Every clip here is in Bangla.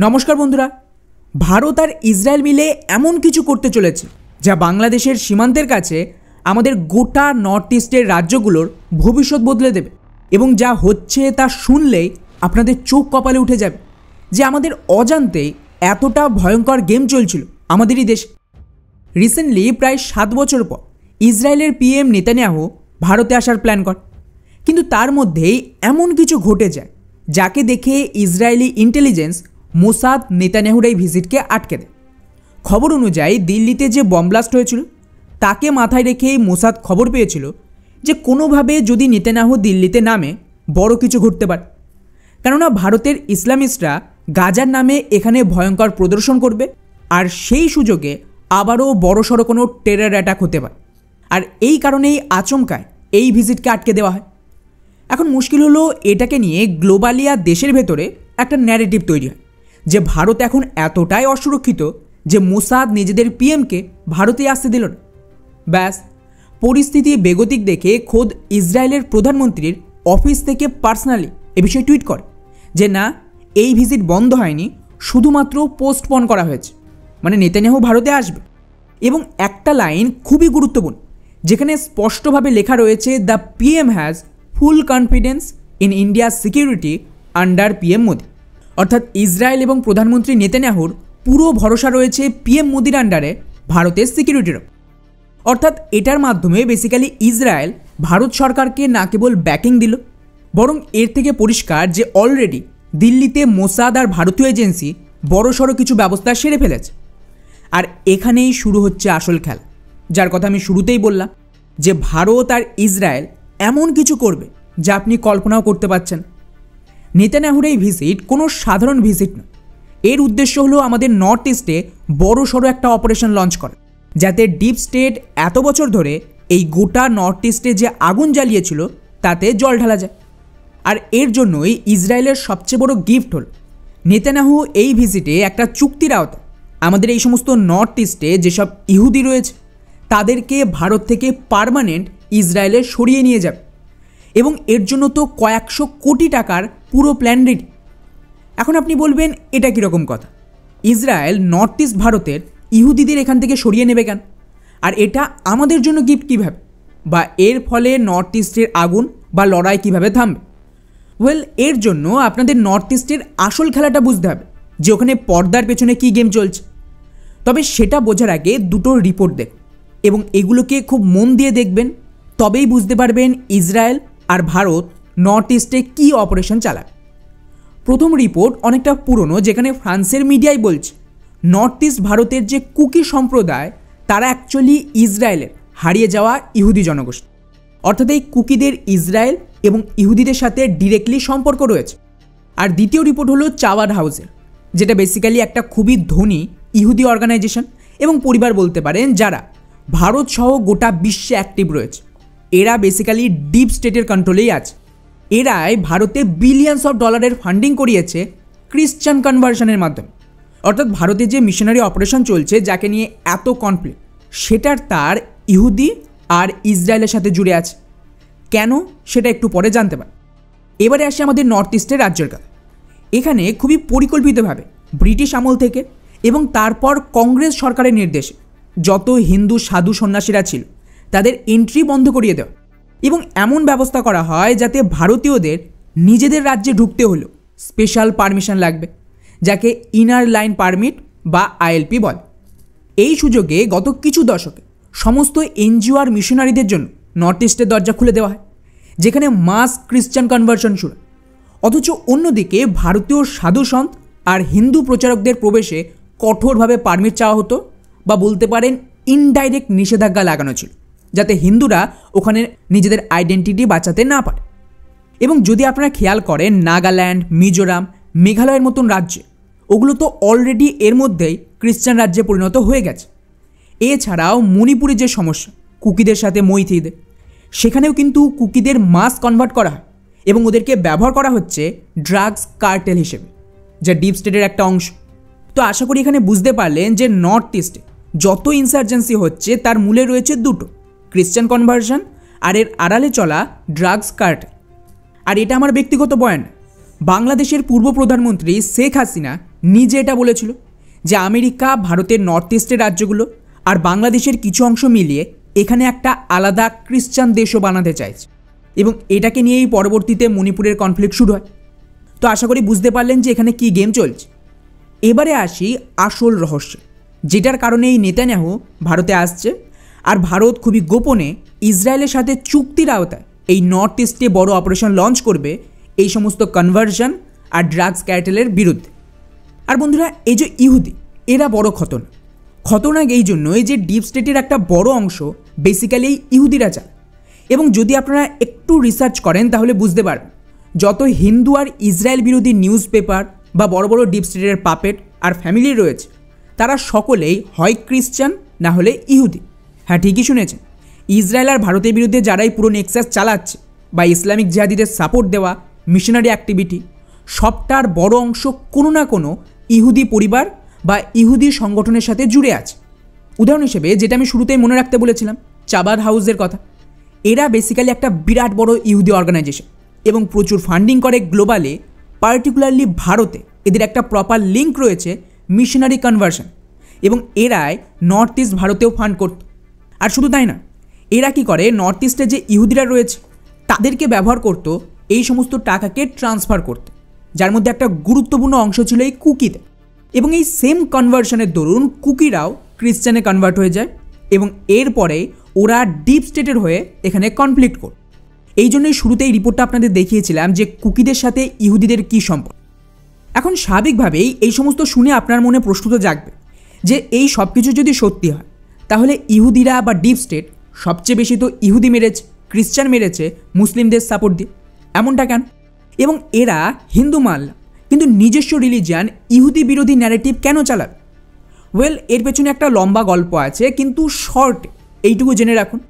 নমস্কার বন্ধুরা। ভারত আর ইসরায়েল মিলে এমন কিছু করতে চলেছে যা বাংলাদেশের সীমান্তের কাছে আমাদের গোটা নর্থ ইস্টের রাজ্যগুলোর ভবিষ্যৎ বদলে দেবে। এবং যা হচ্ছে তা শুনলেই আপনাদের চোখ কপালে উঠে যাবে যে আমাদের অজান্তেই এতটা ভয়ঙ্কর গেম চলছিল আমাদেরই দেশে। রিসেন্টলি প্রায় 7 বছর পর ইসরায়েলের পিএম নেতানিয়াহু ভারতে আসার প্ল্যান করে, কিন্তু তার মধ্যেই এমন কিছু ঘটে যায় যাকে দেখে ইসরায়েলি ইন্টেলিজেন্স মোসাদ নেতানিয়াহুর এই ভিজিটকে আটকে দেয়। খবর অনুযায়ী দিল্লিতে যে বম ব্লাস্ট হয়েছিল তাকে মাথায় রেখেই মোসাদ খবর পেয়েছিল যে কোনোভাবে যদি নেতানিয়াহু দিল্লিতে নামে বড় কিছু ঘটতে পারে, কেননা ভারতের ইসলামিস্টরা গাজার নামে এখানে ভয়ঙ্কর প্রদর্শন করবে আর সেই সুযোগে আবারও বড়সড় কোনো টেরর অ্যাটাক হতে পারে। আর এই কারণেই আচমকায় এই ভিজিটকে আটকে দেওয়া হয়। এখন মুশকিল হলো এটাকে নিয়ে গ্লোবালি আর দেশের ভেতরে একটা ন্যারেটিভ তৈরি হয় যে ভারত এখন এতটাই অসুরক্ষিত যে মোসাদ নিজেদের পিএমকে ভারতে আসতে দিল না। ব্যাস, পরিস্থিতি বেগতিক দেখে খোদ ইসরায়েলের প্রধানমন্ত্রীর অফিস থেকে পার্সোনালি এ বিষয়ে টুইট করে যে না, এই ভিজিট বন্ধ হয়নি, শুধুমাত্র পোস্টপন করা হয়েছে, মানে নেতানিয়াহু ভারতে আসবে। এবং একটা লাইন খুবই গুরুত্বপূর্ণ যেখানে স্পষ্টভাবে লেখা রয়েছে, the PM has full confidence in ইন্ডিয়ার সিকিউরিটি আন্ডার পিএম মোদি। অর্থাৎ ইসরায়েল এবং প্রধানমন্ত্রী নেতানিয়াহুর পুরো ভরসা রয়েছে পিএম মোদির আন্ডারে ভারতের সিকিউরিটির। অর্থাৎ এটার মাধ্যমে বেসিক্যালি ইসরায়েল ভারত সরকারকে না কেবল ব্যাকিং দিল, বরং এর থেকে পরিষ্কার যে অলরেডি দিল্লিতে মোসাদ আর ভারতীয় এজেন্সি বড়সড় কিছু ব্যবস্থা সেরে ফেলেছে। আর এখানেই শুরু হচ্ছে আসল খেলা, যার কথা আমি শুরুতেই বললাম যে ভারত আর ইসরায়েল এমন কিছু করবে যা আপনি কল্পনাও করতে পারছেন। নেতানিয়াহুর এই ভিজিট কোনো সাধারণ ভিজিট নয়। এর উদ্দেশ্য হলো আমাদের নর্থ ইস্টে বড়সড় একটা অপারেশন লঞ্চ করা, যাতে ডিপ স্টেট এত বছর ধরে এই গোটা নর্থ ইস্টে যে আগুন জ্বালিয়েছিল তাতে জল ঢালা যায়। আর এর জন্যই ইসরায়েলের সবচেয়ে বড় গিফট হল নেতানিয়াহু এই ভিজিটে একটা চুক্তির আওতায় আমাদের এই সমস্ত নর্থ ইস্টে যেসব ইহুদি রয়েছে তাদেরকে ভারত থেকে পার্মানেন্ট ইসরায়েলে সরিয়ে নিয়ে যাবে। এবং এর জন্য তো কয়েকশো কোটি টাকার পুরো প্ল্যান রেডি। এখন আপনি বলবেন এটা কীরকম কথা, ইসরায়েল নর্থ ইস্ট ভারতের ইহুদিদের এখান থেকে সরিয়ে নেবে কেন, আর এটা আমাদের জন্য গিফট কীভাবে, বা এর ফলে নর্থ ইস্টের আগুন বা লড়াই কীভাবে থামবে? ওয়েল, এর জন্য আপনাদের নর্থ ইস্টের আসল খেলাটা বুঝতে হবে যে ওখানে পর্দার পেছনে কী গেম চলছে। তবে সেটা বোঝার আগে দুটো রিপোর্ট দেখ এবং এগুলোকে খুব মন দিয়ে দেখবেন, তবেই বুঝতে পারবেন ইসরায়েল আর ভারত নর্থ ইস্টে কী অপারেশন চালাবে। প্রথম রিপোর্ট অনেকটা পুরনো, যেখানে ফ্রান্সের মিডিয়াই বলছে নর্থ ইস্ট ভারতের যে কুকি সম্প্রদায় তারা অ্যাকচুয়ালি ইসরায়েলের হারিয়ে যাওয়া ইহুদি জনগোষ্ঠী। অর্থাৎ এই কুকিদের ইসরায়েল এবং ইহুদিদের সাথে ডিরেক্টলি সম্পর্ক রয়েছে। আর দ্বিতীয় রিপোর্ট হলো চাওয়ার হাউসের, যেটা বেসিক্যালি একটা খুবই ধনী ইহুদি অর্গানাইজেশন এবং পরিবার বলতে পারেন, যারা ভারত সহ গোটা বিশ্বে অ্যাক্টিভ রয়েছে। এরা বেসিক্যালি ডিপ স্টেটের কন্ট্রোলেই আছে। এরাই ভারতে বিলিয়নস অফ ডলারের ফান্ডিং করিয়েছে ক্রিশ্চান কনভার্সনের মাধ্যমে। অর্থাৎ ভারতে যে মিশনারি অপারেশন চলছে যাকে নিয়ে এত কনফ্লিক্ট, সেটার তার ইহুদি আর ইসরায়েলের সাথে জুড়ে আছে। কেন সেটা একটু পরে জানতে পারে। এবারে আসে আমাদের নর্থ ইস্টের রাজ্যের কথা। এখানে খুবই পরিকল্পিতভাবে ব্রিটিশ আমল থেকে এবং তারপর কংগ্রেস সরকারের নির্দেশে যত হিন্দু সাধু সন্ন্যাসীরা ছিল তাদের এন্ট্রি বন্ধ করিয়ে দেওয়া এবং এমন ব্যবস্থা করা হয় যাতে ভারতীয়দের নিজেদের রাজ্যে ঢুকতে হলেও স্পেশাল পারমিশন লাগবে, যাকে ইনার লাইন পারমিট বা আইএলপি বলে। এই সুযোগে গত কিছু দশকে সমস্ত এনজিও আর মিশনারিদের জন্য নর্থ ইস্টের দরজা খুলে দেওয়া হয়, যেখানে মাস ক্রিশ্চান কনভার্সন শুরু। অথচ অন্যদিকে ভারতীয় সাধু সন্ত আর হিন্দু প্রচারকদের প্রবেশে কঠোরভাবে পারমিট চাওয়া হতো, বা বলতে পারেন ইনডাইরেক্ট নিষেধাজ্ঞা লাগানো ছিল, যাতে হিন্দুরা ওখানে নিজেদের আইডেন্টিটি বাঁচাতে না পারে। এবং যদি আপনারা খেয়াল করেন, নাগাল্যান্ড, মিজোরাম, মেঘালয়ের মতন রাজ্যে ওগুলো তো অলরেডি এর মধ্যেই খ্রিস্টান রাজ্যে পরিণত হয়ে গেছে। এছাড়াও মণিপুরে যে সমস্যা কুকিদের সাথে মৈথিদের, সেখানেও কিন্তু কুকিদের মাস কনভার্ট করা হয় এবং ওদেরকে ব্যবহার করা হচ্ছে ড্রাগস কার্টেল হিসেবে, যা ডিপ স্টেটের একটা অংশ। তো আশা করি এখানে বুঝতে পারলেন যে নর্থ ইস্টে যত ইনসার্জেন্সি হচ্ছে তার মূলে রয়েছে দুটো, ক্রিশ্চান কনভার্সন আর এর আড়ালে চলা ড্রাগস কার্টেল। আর এটা আমার ব্যক্তিগত বয়ান, বাংলাদেশের পূর্ব প্রধানমন্ত্রী শেখ হাসিনা নিজে এটা বলেছিল যে আমেরিকা ভারতের নর্থ ইস্টের রাজ্যগুলো আর বাংলাদেশের কিছু অংশ মিলিয়ে এখানে একটা আলাদা খ্রিস্টান দেশও বানাতে চাইছে, এবং এটাকে নিয়েই পরবর্তীতে মণিপুরের কনফ্লিক্ট শুরু হয়। তো আশা করি বুঝতে পারলেন যে এখানে কি গেম চলছে। এবারে আসি আসল রহস্য, যেটার কারণে এই নেতানিয়াহু ভারতে আসছে, আর ভারত খুবই গোপনে ইসরায়েলের সাথে চুক্তির আওতায় এই নর্থ ইস্টে বড় অপারেশন লঞ্চ করবে এই সমস্ত কনভার্সন আর ড্রাগস ক্যারেটেলের বিরুদ্ধে। আর বন্ধুরা, এই যে ইহুদি, এরা বড় খতরনাক এই জন্যই যে ডিপ স্টেটের একটা বড় অংশ বেসিক্যালি এই ইহুদিরা চায়। এবং যদি আপনারা একটু রিসার্চ করেন তাহলে বুঝতে পারবেন, যত হিন্দু আর ইসরায়েল বিরোধী নিউজ পেপার বা বড় বড় ডিপ স্টেটের পাপেট আর ফ্যামিলি রয়েছে, তারা সকলেই হয় খ্রিস্টান না হলে ইহুদি। হ্যাঁ, ঠিকই শুনেছেন, ইসরায়েল আর ভারতের বিরুদ্ধে যারাই পুরো নেক্সাস চালাচ্ছে বা ইসলামিক জিহাদিদের সাপোর্ট দেওয়া মিশনারি অ্যাক্টিভিটি, সবটার বড় অংশ কোনো না কোনো ইহুদি পরিবার বা ইহুদি সংগঠনের সাথে জুড়ে আছে। উদাহরণ হিসেবে যেটা আমি শুরুতেই মনে রাখতে বলেছিলাম, চাবাদ হাউসের কথা। এরা বেসিক্যালি একটা বিরাট বড় ইহুদি অর্গানাইজেশন এবং প্রচুর ফান্ডিং করে গ্লোবালে, পার্টিকুলারলি ভারতে এদের একটা প্রপার লিঙ্ক রয়েছে মিশনারি কনভার্সন, এবং এরাই নর্থ ইস্ট ভারতেও ফান্ড করত। আর শুধু তাই না, এরা কি করে, নর্থ ইস্টে যে ইহুদিরা রয়েছে তাদেরকে ব্যবহার করত এই সমস্ত টাকাকে ট্রান্সফার করতে, যার মধ্যে একটা গুরুত্বপূর্ণ অংশ ছিল এই কুকিতে। এবং এই সেম কনভার্সনের দরুন কুকিরাও খ্রিস্টানে কনভার্ট হয়ে যায়, এবং এরপরে ওরা ডিপ স্টেটের হয়ে এখানে কনফ্লিক্ট করে। এই জন্যই শুরুতে এই রিপোর্টটা আপনাদের দেখিয়েছিলাম যে কুকিদের সাথে ইহুদিদের কী সম্পর্ক। এখন স্বাভাবিকভাবেই এই সমস্ত শুনে আপনার মনে প্রশ্ন তো জাগবে যে এই সব কিছু যদি সত্যি হয়, তাহলে ইহুদিরা বা ডিপ স্টেট সবচেয়ে বেশি তো ইহুদি মেরেছে, খ্রিস্টান মেরেছে মুসলিমদের সাপোর্ট দিয়ে, এমনটা কেন? এবং এরা হিন্দু মানলা কিন্তু নিজস্ব রিলিজিয়ান ইহুদি বিরোধী ন্যারেটিভ কেন চালাবে? ওয়েল, এর পেছনে একটা লম্বা গল্প আছে, কিন্তু শর্ট এইটুকু জেনে রাখুন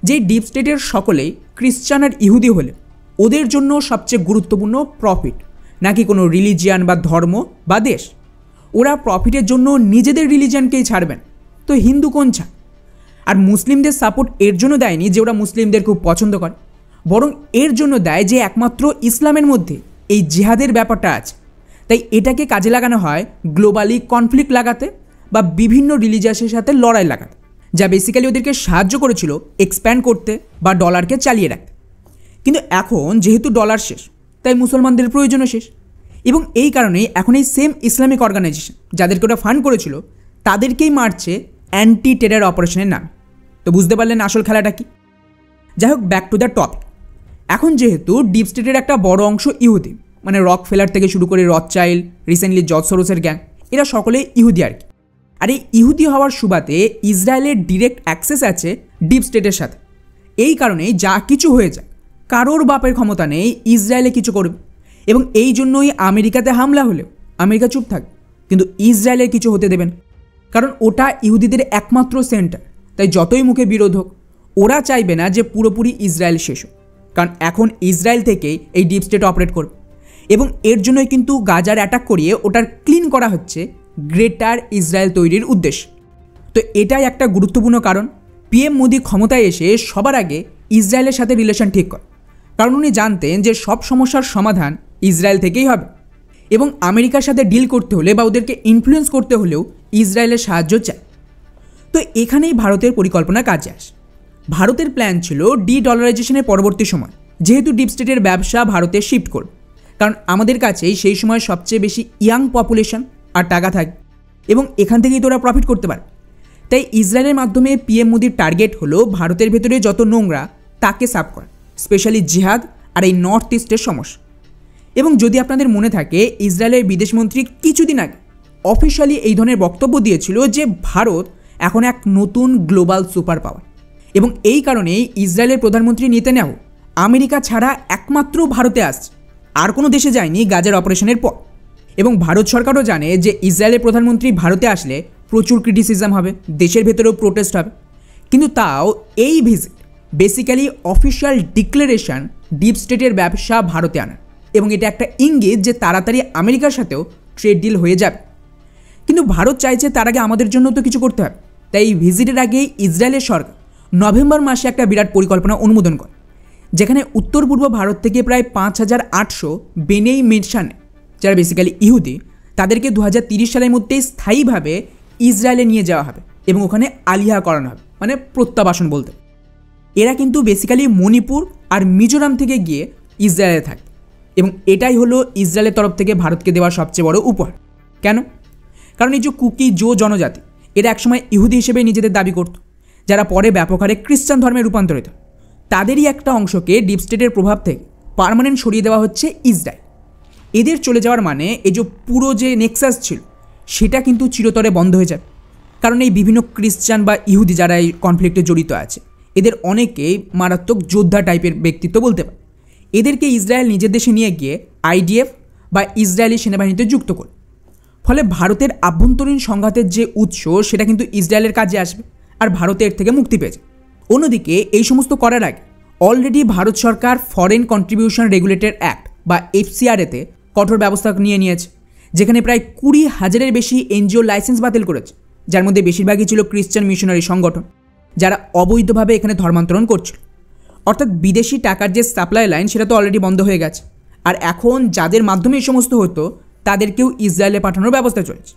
যে ডিপ স্টেটের সকলেই খ্রিস্টান আর ইহুদি হলে ওদের জন্য সবচেয়ে গুরুত্বপূর্ণ প্রফিট, নাকি কোনো রিলিজিয়ান বা ধর্ম বা দেশ। ওরা প্রফিটের জন্য নিজেদের রিলিজিয়ানকেই ছাড়বেন, তো হিন্দু কোন ছাড়? আর মুসলিমদের সাপোর্ট এর জন্য দেয়নি যে ওরা মুসলিমদের খুব পছন্দ করে, বরং এর জন্য দেয় যে একমাত্র ইসলামের মধ্যে এই জিহাদের ব্যাপারটা আছে। তাই এটাকে কাজে লাগানো হয় গ্লোবালি কনফ্লিক্ট লাগাতে বা বিভিন্ন রিলিজিয়াসের সাথে লড়াই লাগাতে, যা বেসিক্যালি ওদেরকে সাহায্য করেছিল এক্সপ্যান্ড করতে বা ডলারকে চালিয়ে রাখতে। কিন্তু এখন যেহেতু ডলার শেষ, তাই মুসলমানদের প্রয়োজনও শেষ, এবং এই কারণেই এখন এই সেম ইসলামিক অর্গানাইজেশন যাদেরকে ওটা ফান্ড করেছিল তাদেরকেই মারছে অ্যান্টি টেরর অপারেশনের নাম। তো বুঝতে পারলেন আসল খেলাটা কি? যাই হোক, ব্যাক টু দ্য টপিক। এখন যেহেতু ডিপ স্টেটের একটা বড় অংশ ইহুদি, মানে রক ফেলার থেকে শুরু করে রথচাইল্ড, রিসেন্টলি জর্জ সোরোসের গ্যাং, এরা সকলে ইহুদি আর কি। আর এই ইহুদি হওয়ার সুবাদে ইসরায়েলের ডিরেক্ট অ্যাক্সেস আছে ডিপ স্টেটের সাথে। এই কারণেই যা কিছু হয়ে যায়, কারোর বাপের ক্ষমতা নেই ইসরায়েলে কিছু করবে, এবং এই জন্যই আমেরিকাতে হামলা হলেও আমেরিকা চুপ থাকবে, কিন্তু ইসরায়েলের কিছু হতে দেবেন, কারণ ওটা ইহুদিদের একমাত্র সেন্টার। তাই যতই মুখে বিরোধ হোক, ওরা চাইবে না যে পুরোপুরি ইসরায়েল শেষ হোক, কারণ এখন ইসরায়েল থেকেই এই ডিপ স্টেট অপারেট করবে, এবং এর জন্যই কিন্তু গাজার অ্যাটাক করিয়ে ওটার ক্লিন করা হচ্ছে গ্রেটার ইসরায়েল তৈরির উদ্দেশ্য। তো এটাই একটা গুরুত্বপূর্ণ কারণ পিএম মোদি ক্ষমতায় এসে সবার আগে ইসরায়েলের সাথে রিলেশন ঠিক করে, কারণ উনি জানতেন যে সব সমস্যার সমাধান ইসরায়েল থেকেই হবে, এবং আমেরিকার সাথে ডিল করতে হলে বা ওদেরকে ইনফ্লুয়েন্স করতে হলেও ইসরায়েলের সাহায্য চায়। তো এখানেই ভারতের পরিকল্পনা কাজে আসে। ভারতের প্ল্যান ছিল ডি ডলারাইজেশনের পরবর্তী সময় যেহেতু ডিপ স্টেটের ব্যবসা ভারতে শিফট করবে, কারণ আমাদের কাছেই সেই সময় সবচেয়ে বেশি ইয়াং পপুলেশন আর টাকা থাকে, এবং এখান থেকেই তোরা প্রফিট করতে পারে। তাই ইসরায়েলের মাধ্যমে পিএম মোদির টার্গেট হলো ভারতের ভেতরে যত নোংরা তাকে সাফ করা, স্পেশালি জিহাদ আর এই নর্থ ইস্টের সমস্যা। এবং যদি আপনাদের মনে থাকে, ইসরায়েলের বিদেশমন্ত্রী কিছুদিন আগে অফিশিয়ালি এই ধরনের বক্তব্য দিয়েছিল যে ভারত এখন এক নতুন গ্লোবাল সুপার পাওয়ার, এবং এই কারণেই ইসরায়েলের প্রধানমন্ত্রী নেতানিয়াহু আমেরিকা ছাড়া একমাত্র ভারতে আসছে, আর কোনো দেশে যায়নি গাজার অপারেশনের পর। এবং ভারত সরকারও জানে যে ইসরায়েলের প্রধানমন্ত্রী ভারতে আসলে প্রচুর ক্রিটিসিজম হবে, দেশের ভেতরেও প্রোটেস্ট হবে, কিন্তু তাও এই visit basically official declaration deep স্টেটের ব্যবসা ভারতে আনার, এবং এটা একটা ইঙ্গিত যে তাড়াতাড়ি আমেরিকার সাথেও ট্রেড ডিল হয়ে যাবে। কিন্তু ভারত চাইছে তার আগে আমাদের জন্য তো কিছু করতে হবে। তাই এই ভিজিটের আগে ইসরায়েলের সরকার নভেম্বর মাসে একটা বিরাট পরিকল্পনা অনুমোদন করে, যেখানে উত্তর পূর্ব ভারত থেকে প্রায় 5800 বেনেই মিশনে, যারা বেসিক্যালি ইহুদি, তাদেরকে 2030 সালের মধ্যেই স্থায়ীভাবে ইসরায়েলে নিয়ে যাওয়া হবে এবং ওখানে আলিহা করানো হবে, মানে প্রত্যাবাসন বলতে। এরা কিন্তু বেসিক্যালি মণিপুর আর মিজোরাম থেকে গিয়ে ইসরায়েলে থাকে এবং এটাই হলো ইসরায়েলের তরফ থেকে ভারতকে দেওয়া সবচেয়ে বড় উপহার। কেন? কারণ এই যে কুকি জনজাতি, এরা একসময় ইহুদি হিসেবে নিজেদের দাবি করত, যারা পরে ব্যাপক হারে খ্রিস্টান ধর্মে রূপান্তরিত। তাদেরই একটা অংশকে ডিপ স্টেটের প্রভাব থেকে পার্মানেন্ট সরিয়ে দেওয়া হচ্ছে ইসরায়েল। এদের চলে যাওয়ার মানে এই যে পুরো যে নেক্সাস ছিল সেটা কিন্তু চিরতরে বন্ধ হয়ে যাবে। কারণ এই বিভিন্ন খ্রিস্টান বা ইহুদি যারা এই কনফ্লিক্টে জড়িত আছে, এদের অনেকেই মারাত্মক যোদ্ধা টাইপের ব্যক্তিত্ব বলতে পারে। এদেরকে ইসরায়েল নিজের দেশে নিয়ে গিয়ে আইডিএফ বা ইসরায়েলি সেনাবাহিনীতে যুক্ত করে। ফলে ভারতের আভ্যন্তরীণ সংঘাতের যে উৎস সেটা কিন্তু ইসরায়েলের কাজে আসবে আর ভারতের থেকে মুক্তি পেয়েছে। অন্যদিকে এই সমস্ত করার আগে অলরেডি ভারত সরকার ফরেন কন্ট্রিবিউশন রেগুলেটর অ্যাক্ট বা এফসিআরএতে কঠোর ব্যবস্থা নিয়েছে, যেখানে প্রায় 20,000-এর বেশি এনজিও লাইসেন্স বাতিল করেছে, যার মধ্যে বেশিরভাগই ছিল খ্রিস্টান মিশনারি সংগঠন যারা অবৈধভাবে এখানে ধর্মান্তরণ করছিল। অর্থাৎ বিদেশি টাকার যে সাপ্লাই লাইন সেটা তো অলরেডি বন্ধ হয়ে গেছে, আর এখন যাদের মাধ্যমে এই সমস্ত হতো তাদেরকেও ইসরায়েলে পাঠানোর ব্যবস্থা চলছে।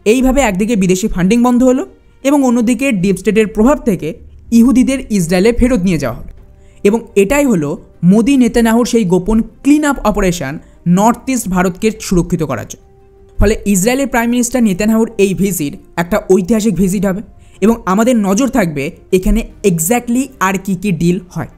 এইভাবে একদিকে বিদেশি ফান্ডিং বন্ধ হলো এবং অন্যদিকে ডিপ স্টেটের প্রভাব থেকে ইহুদিদের ইসরায়েলে ফেরত নিয়ে যাওয়া হলো। এবং এটাই হলো মোদি নেতানিয়াহুর সেই গোপন clean up operation north east ভারতকে সুরক্ষিত করার জন্য। ফলে ইসরায়েলের প্রাইম মিনিস্টার নেতানিয়াহুর এই ভিজিট একটা ঐতিহাসিক ভিজিট হবে এবং আমাদের নজর থাকবে এখানে এক্স্যাক্টলি আর কী কী ডিল হয়।